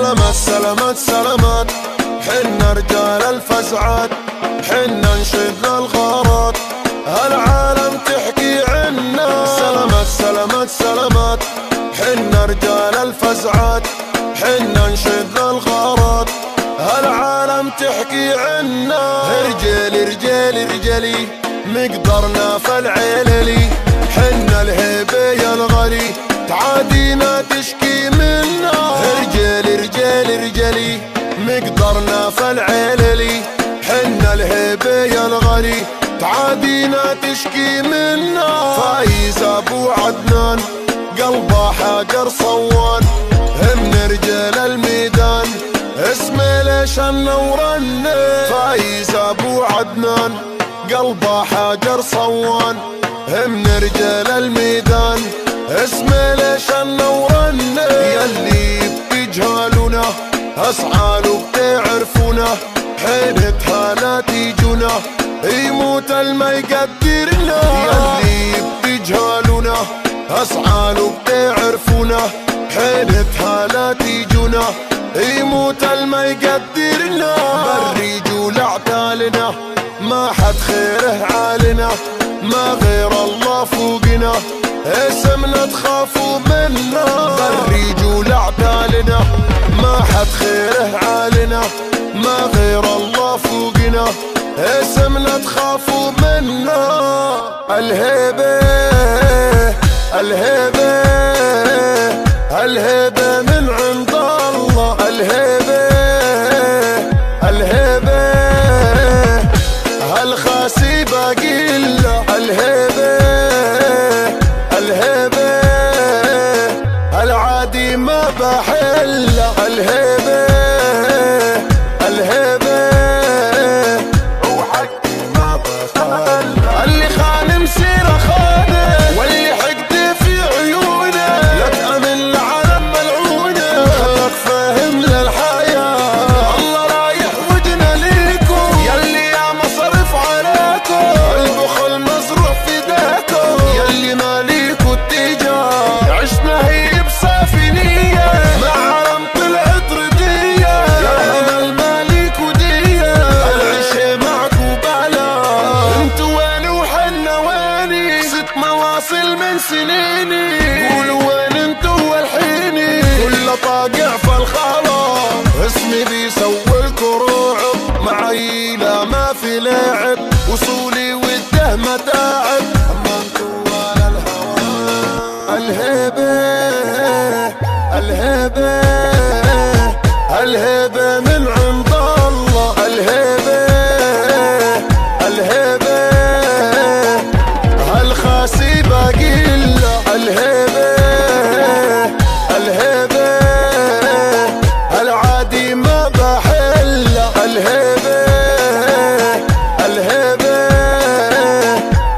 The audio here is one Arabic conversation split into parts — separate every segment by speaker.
Speaker 1: سلامات سلامات سلامات، حنا رجال الفزعات، حنا نشد الغارات، هالعالم تحكي عنا. سلامات سلامات سلامات، حنا رجال الفزعات، حنا نشد الغارات، هالعالم تحكي عنا. رجالي رجالي رجالي مقدرنا في العللي، حنا الهيبة يا الغالي تعادينا تشكي منا. رجالي رجالي رجالي مقدرنا في العللي، حنا الهيبة يا الغالي تعادينا تشكي منا. فايز ابو عدنان قلبه حجر صوان، هم رجال الميدان اسمه ليش النورني. فايز ابو عدنان قلبه حجر صوان، هم رجال الميدان اسمه ليش النورني. يلي بتجهلونا اسعالوا بتعرفونا، حينتها لا تيجونا يموت الما يقدرنا. يلي بتجهلونا اسعالوا بتعرفونا، حينتها لا تيجونا يموت الما يقدرنا. بالرجول اعتالنا ما حد خيره عالنا، ما غير الله فوقنا اسمنا تخافوا منا. بالرجول اعتالنا ما حد خيره عالنا، ما غير الله فوقنا اسمنا تخافوا منا. الهيبة الهيبة الهيبة من عند الله، الهيبة الهيبة هالخاسي باقي له. الهيبة الهيبة العادي ما بحله. الهيبة الهيبة وحقي ما بخله. اللي خان مسيره خانه، واللي حقده في عيونه لا تأمن لعالم ملعونه. خلك فاهم للحياة الله رايح ودنا ليكم، يلي يا مصرف عليكم البخل مزروع في ايديكم. يلي ماليكوا التجار عشنا هي بصافي نية، مع عالم طلعت ردية يا امل مالك ودية. العيشة معكو بلا انتو وين وحنا ويني، 6 مواصل من سنيني قولوا وين انتو والحيني. كل طاقع في الخلاص اسمي بيسوي الكروعب، معي لا ما في لعب وصولي وده متاعب. اما انتو على الهوى. الهيبة الهيبة الهيبة من عند الله. الهيبة الهيبة هالخاسي باقي له. الهيبة الهيبة العادي ما بحله. الهيبة الهيبة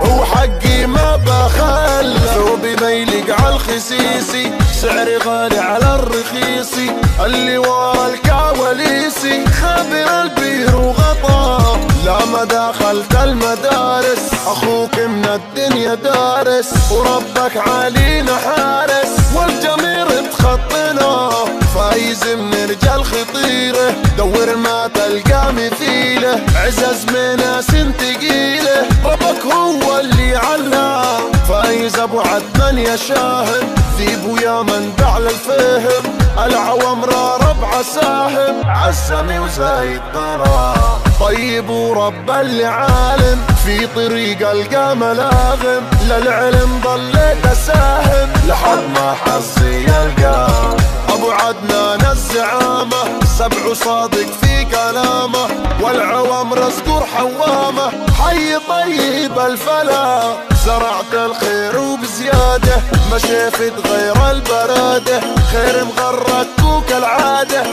Speaker 1: وحقي ما بخله. ثوبي ما يليق عالخسيسي، سعري غالي على الرخيصي، اللي ورا الكواليسي خبر البير وغطا. لا ما دخلت المدارس اخوك من الدنيا دارس، وربك علينا حارس والجمير تخطنا. فايز من رجال خطيره دور ما تلقى مثيله، عزز من ناس تقيله ربك هو اللي علام. فايز ابو عدنان يا شاهد ذيب ويا منبع للفهم، العوامره ربع ساهم عالسمي وزايد ضرا. طيب ورب اللي عالم في طريق القى ملاغم، للعلم ضليت اساهم لحد ما حظي يلقى. ابو عدنان الزعامه 7 صادق في كلامه، والعوام رزقور حوامه حي طيب الفلا. زرعت الخير وبزياده ما شفت غير البراده، خير مغرد كالعاده